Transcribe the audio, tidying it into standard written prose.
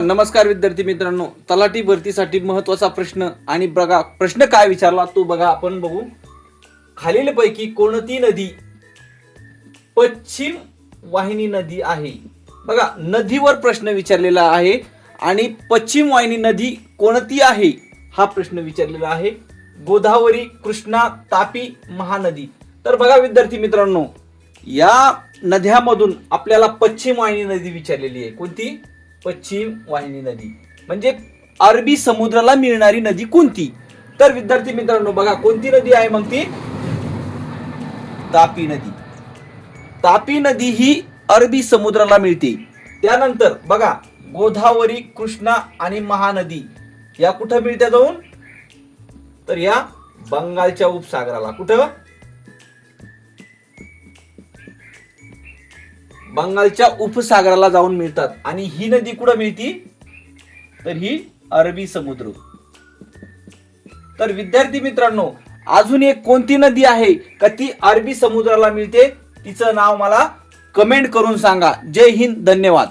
नमस्कार विद्यार्थी मित्रांनो, तलाठी भरतीसाठी महत्त्वाचा प्रश्न आणि बघा प्रश्न काय विचारला तो बघा आपण बघू. खालीलपैकी कोणती नदी पश्चिम वाहिनी नदी आहे? बघा नदीवर प्रश्न विचारलेला आहे आणि पश्चिम वाहिनी नदी कोणती आहे हा प्रश्न विचारलेला आहे. गोदावरी, कृष्णा, तापी, महानदी. तर बघा विद्यार्थी मित्रांनो, या नद्यामधून आपल्याला पश्चिम वाहिनी नदी विचारलेली आहे. कोणती? पश्चिम वाहिनी नदी म्हणजे अरबी समुद्राला मिळणारी नदी कोणती? तर विद्यार्थी मित्रांनो बघा कोणती नदी आहे मग ती? तापी नदी. तापी नदी ही अरबी समुद्राला मिळते. त्यानंतर बघा गोदावरी, कृष्णा आणि महानदी या कुठं मिळत्या जाऊन? तर या बंगालच्या उपसागराला. कुठं? बंगालच्या उपसागराला जाऊन मिळतात. आणि ही नदी कुठं मिळती? तर ही अरबी समुद्र. तर विद्यार्थी मित्रांनो, अजून एक कोणती नदी आहे का ती अरबी समुद्राला मिळते? तिचं नाव मला कमेंट करून सांगा. जय हिंद, धन्यवाद.